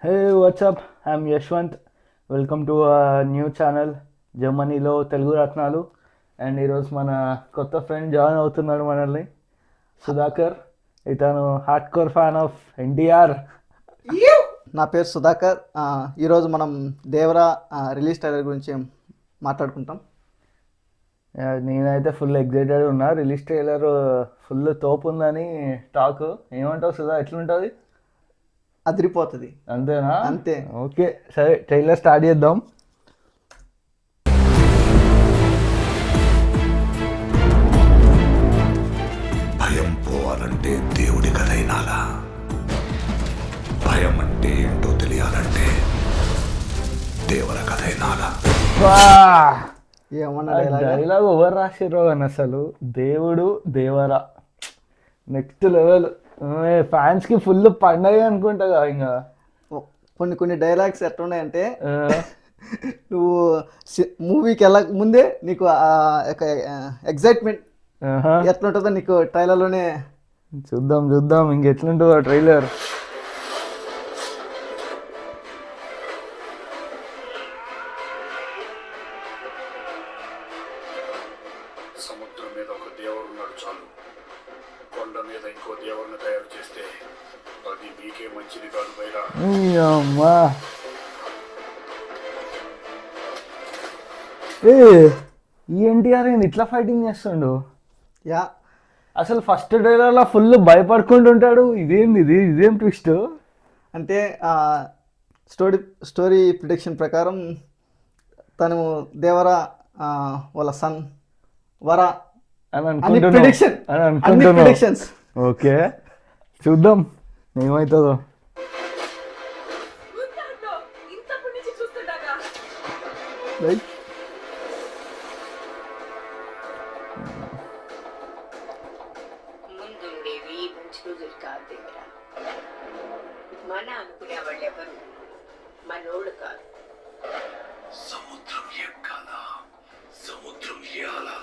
Hey WhatsApp, I'm Yashwant. Welcome to new channel జర్మనీలో తెలుగు రత్నాలు. And ఈరోజు మన కొత్త ఫ్రెండ్ జాయిన్ అవుతున్నాడు మనల్ని, సుధాకర్. ఇతను hard core fan of NTR. నా పేరు సుధాకర్. ఈరోజు మనం దేవరా రిలీజ్ ట్రైలర్ గురించి మాట్లాడుకుంటాం. నేనైతే ఫుల్ ఎగ్జైటెడ్ ఉన్నా. రిలీజ్ ట్రైలర్ ఫుల్ తోపు ఉందని టాక్. ఏమంటావు సుధా, ఎట్లుంటుంది? అదిరిపోతుంది. అంతేనా? అంతే. ఓకే, సరే ట్రైలర్ స్టార్ట్ చేద్దాం. భయం పోవాలంటే దేవుడి కథ వినాలా? భయం అంటే ఏంటో తెలియాలంటే దేవర కథ వినాలా? ఏమన్నా డైలాగ్ ఎవరు రాసిర్రో అని అసలు. దేవుడు దేవరా నెక్స్ట్ లెవెల్. ఫ్యాన్స్కి ఫుల్ పండగ అనుకుంటా ఇంకా. కొన్ని డైలాగ్స్ ఎట్లున్నాయంటే నువ్వు మూవీకి వెళ్ళక ముందే నీకు ఎగ్జైట్మెంట్ ఎట్లుంటుందో నీకు ట్రైలర్లోనే చూద్దాం ఇంకెట్లుంటుందో ట్రైలర్. సముద్రం మీద ఒక దేవుడు ఉన్నాడు చాలు. కొండ మీద ఇంకో దేవుడిని తయారు చేస్తే అది మీకే మంచిది కాదు బైరా. అమ్మా, ఈ ఎన్టీఆర్ ఏంది ఇట్లా ఫైటింగ్ చేస్తుండు? యా, అసలు ఫస్ట్ ట్రైలర్లో ఫుల్ భయపడుకుంటుంటాడు. ఇదేం ట్విస్ట్? అంటే స్టోరీ ప్రిడిక్షన్ ప్రకారం తను దేవరా వాళ్ళ సన్ వరా అని అనుకుంటున్నాను. ఓకే, చూద్దాం ఏమవుతుందో. ముందుండేవి మంచి రోజులు కాదు దగ్గర. మన అనుకునే వాళ్ళు ఎవరు మనోళ్ళు కాదు. సముద్రం ఎక్కాల, సముద్రం ఏలాల.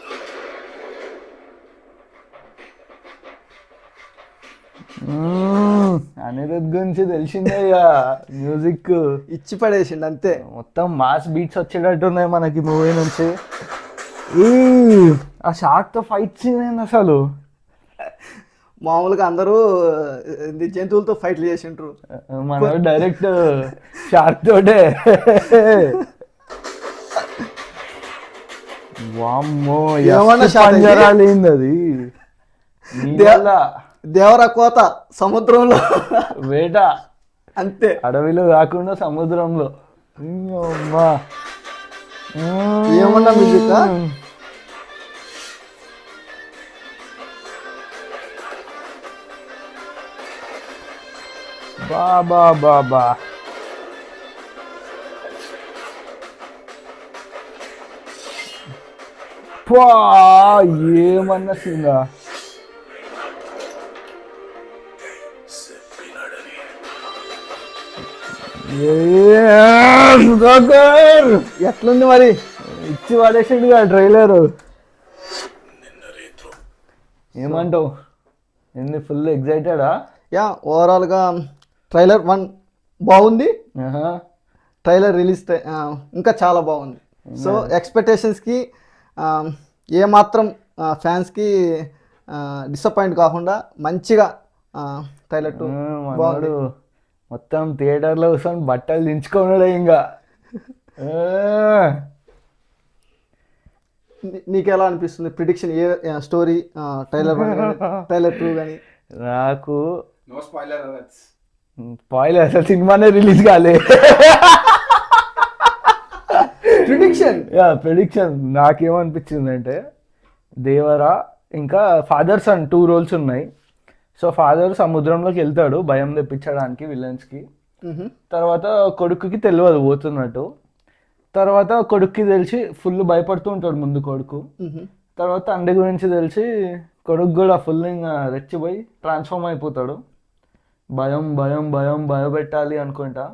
అనిరుద్ గురించి తెలిసిందే ఇక. మ్యూజిక్ ఇచ్చి పడేసిండు అంతే. మొత్తం మాస్ బీట్స్ వచ్చేటట్టు ఉన్నాయి మనకి మూవీ నుంచి. ఆ షార్క్తో ఫైట్ సీన్ ఏంది అసలు? మామూలుగా అందరూ జంతువులతో ఫైట్లు చేసిండ్రు, మన డైరెక్ట్ షార్క్ తోటే. వామ్మో, ఏమన్నా పంజరాలేంది అది. దేవరా కోత సముద్రంలో వేట అంతే. అడవిలో కాకుండా సముద్రంలో. అమ్మా, ఏమన్నా మ్యూజిక్. బాబా ఏమన్నా సింగా. ఎట్లుంది మరి? ఇచ్చి పడేసిండు ట్రైలర్. ఏమంటావు? ఏంది ఫుల్ ఎగ్జైటెడా? యా, ఓవరాల్గా ట్రైలర్ 1 బాగుంది. ట్రైలర్ రిలీజ్ ఇంకా చాలా బాగుంది. సో ఎక్స్పెక్టేషన్స్కి ఏమాత్రం ఫ్యాన్స్కి డిసప్పాయింట్ కాకుండా మంచిగా ట్రైలర్ 2 బాగుంది. మొత్తం థియేటర్లో కూర్చొని బట్టలు దించుకున్నాడు ఇంకా. నీకు ఎలా అనిపిస్తుంది ప్రిడిక్షన్? ఏ స్టోరీ ట్రైలర్ 2 కానీ? నాకు స్పాయిలర్, అసలు సినిమానే రిలీజ్ కాలే. ప్రిడిక్షన్ నాకేమనిపించింది అంటే, దేవరా ఇంకా ఫాదర్ సన్ 2 రోల్స్ ఉన్నాయి. సో ఫాదర్ సముద్రంలోకి వెళ్తాడు భయం తెప్పించడానికి విలన్స్కి. తర్వాత కొడుకుకి తెలియదు పోతున్నట్టు. తర్వాత కొడుక్కి తెలిసి ఫుల్ భయపడుతూ ఉంటాడు ముందు కొడుకు. తర్వాత తండ్రి గురించి తెలిసి కొడుకు కూడా ఫుల్ ఇంకా రెచ్చిపోయి ట్రాన్స్ఫార్మ్ అయిపోతాడు. భయపెట్టాలి అనుకుంటా.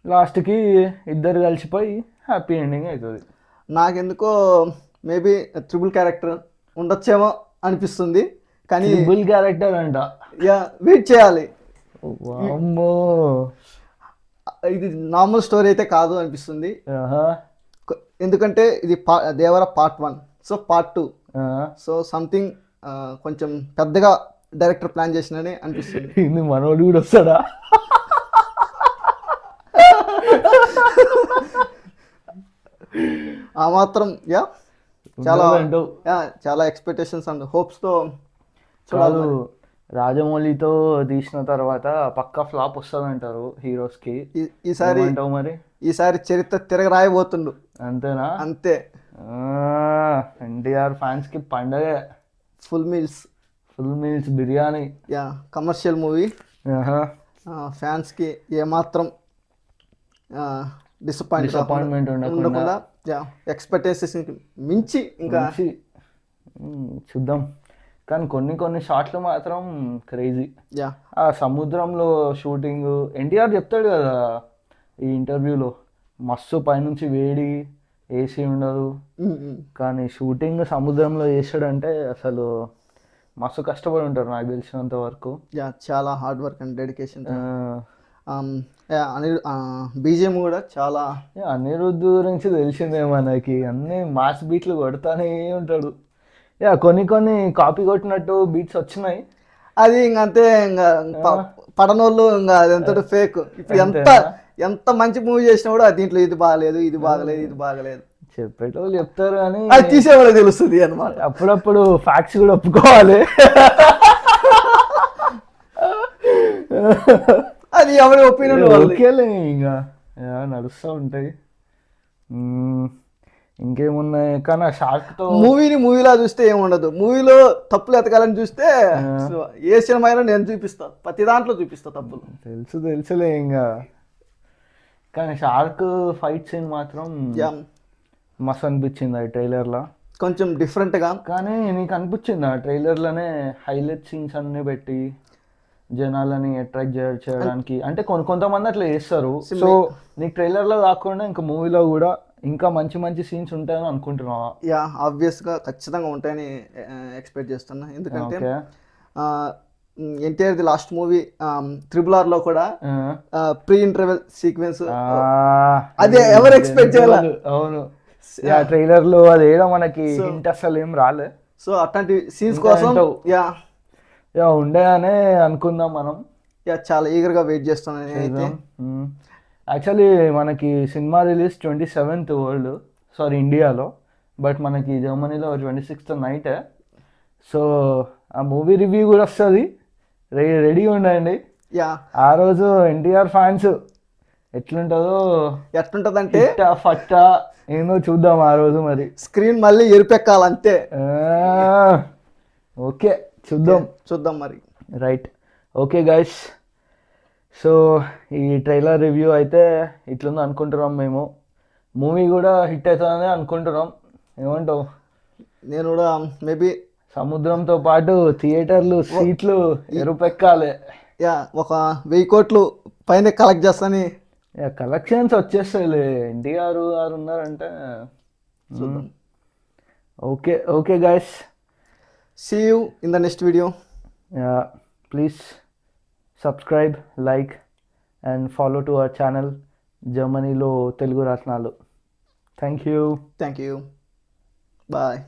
లాస్ట్కి ఇద్దరు కలిసిపోయి హ్యాపీ ఎండింగ్ అవుతుంది. నాకెందుకో మేబీ ట్రిపుల్ క్యారెక్టర్ ఉండొచ్చేమో అనిపిస్తుంది. కానీ ట్రిపుల్ క్యారెక్టర్ అంట. యా, వెయిట్ చేయాలి. అమ్మో, ఇది నార్మల్ స్టోరీ అయితే కాదు అనిపిస్తుంది. ఆహా. ఎందుకంటే ఇది దేవర పార్ట్ 1, సో పార్ట్ 2, ఆ. సో సంథింగ్ కొంచెం పెద్దగా డైరెక్టర్ ప్లాన్ చేసినని అనిపిస్తుంది. ఇది మనోడు కూడా వస్తాడా? ఆ మాత్రం చాలా అంటావు. చాలా ఎక్స్పెక్టేషన్స్ అండ్ హోప్స్తో కాదు, రాజమౌళితో తీసిన తర్వాత పక్కా ఫ్లాప్ వస్తుంది అంటారు హీరోస్కి. ఈసారి అంటావు మరి? ఈసారి చరిత్ర తిరగరాయబోతుండు. అంతేనా? అంతే. ఎన్టీఆర్ ఫ్యాన్స్ కి పండగే. Full meals biryani. Commercial movie. ఫ్యాన్స్కి ఏమాత్రం డిసప్పాయింట్మెంట్ ఉండకుండా ఎక్స్పెక్టేషన్స్ మించి ఇంకా చూద్దాం. కానీ కొన్ని షాట్లు మాత్రం క్రేజీ. ఆ సముద్రంలో షూటింగ్ ఎన్టీఆర్ చెప్తాడు కదా ఈ ఇంటర్వ్యూలో, మస్తు పైనుంచి వేడి, ఏసీ ఉండదు, కానీ షూటింగ్ సముద్రంలో చేసాడంటే అసలు మస్తు కష్టపడి ఉంటారు నాకు తెలిసినంత వరకు. చాలా hard work and dedication. BGM కూడా చాలా. అనిరుద్ధ్ గురించి తెలిసిందే మనకి, అన్ని మాస్ బీట్లు కొడతానే ఉంటాడు. కొన్ని కాపీ కొట్టినట్టు బీట్స్ వచ్చినాయి. అది ఇంకంతే, ఇంకా పడనోళ్ళు ఇంకా అదంతా ఫేక్. ఇప్పుడు ఎంత మంచి మూవీ చేసినా కూడా దీంట్లో ఇది బాగలేదు చెప్పేటోళ్ళు చెప్తారు కానీ అది తీసేవాళ్ళకి తెలుస్తుంది అన్నమాట. అప్పుడప్పుడు ఫ్యాక్ట్స్ కూడా ఒప్పుకోవాలి. అది ఎవరి ఒపీనియన్ ఓకేలే, ఇంకా నడుస్తూ ఉంటాయి. ఇంకేమున్నాయి కానీ షార్క్ తో మూవీలా చూస్తే ఏముండదు. మూవీలో తప్పులు ఎతకాలని చూస్తే ఏ సినిమా అయినా నేను చూపిస్తాను, ప్రతి దాంట్లో చూపిస్తా తప్పులు. తెలుసులే ఇంకా. కానీ షార్క్ ఫైట్ సీన్ మాత్రం మస్తు అనిపించింది ఆ ట్రైలర్లో, కొంచెం డిఫరెంట్గా. కానీ నీకు అనిపించింది ఆ ట్రైలర్లోనే హైలైట్ సీన్స్ అన్ని పెట్టి జనాలని అట్రాక్ట్ చేయడానికి? అంటే కొంతమంది అట్లా చేస్తారు. సో నీకు ట్రైలర్లో కాకుండా ఇంకా మూవీలో కూడా ఇంకా మంచి సీన్స్ ఉంటాయని అనుకుంటున్నావా? ఆబ్వియస్గా ఖచ్చితంగా ఉంటాయని ఎక్స్పెక్ట్ చేస్తున్నా. ఎందుకంటే ఎన్టీఆర్ది లాస్ట్ మూవీ RRR లో కూడా ప్రీ ఇంటర్వెల్ సీక్వెన్స్ అదే ఎవరు ఎక్స్పెక్ట్ చేయాలి. అవును, ట్రైలర్ లో అది ఏదో మనకి హింట్ అసలు ఏం రాలే. సో అట్లాంటి సీన్స్ కోసం ఉండే అనే అనుకుందాం మనం. చాలా ఈగర్గా వెయిట్ చేస్తున్నాను. యాక్చువల్లీ మనకి సినిమా రిలీజ్ 27th ఇండియాలో, బట్ మనకి జర్మనీలో 26th నైట్. సో ఆ మూవీ రివ్యూ కూడా వస్తుంది, రెడీగా ఉండండి. ఆ రోజు ఎన్టీఆర్ ఫ్యాన్స్ ఎట్లుంటదంటే ఫట్టా ఏందో చూద్దాం ఆ రోజు. మరి స్క్రీన్ మళ్ళీ ఎరిపెక్కాలంతే. ఓకే, చూద్దాం మరి. Right, okay guys. సో ఈ ట్రైలర్ రివ్యూ అయితే ఇట్లుంది అనుకుంటున్నాం మేము. మూవీ కూడా హిట్ అవుతుందని అనుకుంటున్నాం. ఏమంటావు? నేను కూడా మేబీ సముద్రంతో పాటు థియేటర్లు సీట్లు ఎరుపెక్కాలి. ఒక 1000 కోట్లు పైన కలెక్ట్ చేస్తాని. కలెక్షన్స్ వచ్చేస్తాయిలే, ఎన్టీఆర్ ఉన్నారంటే. Okay guys, see you in the next video. Please subscribe, like and follow to our channel Germany lo Telugu Ratnalu. Thank you. Bye.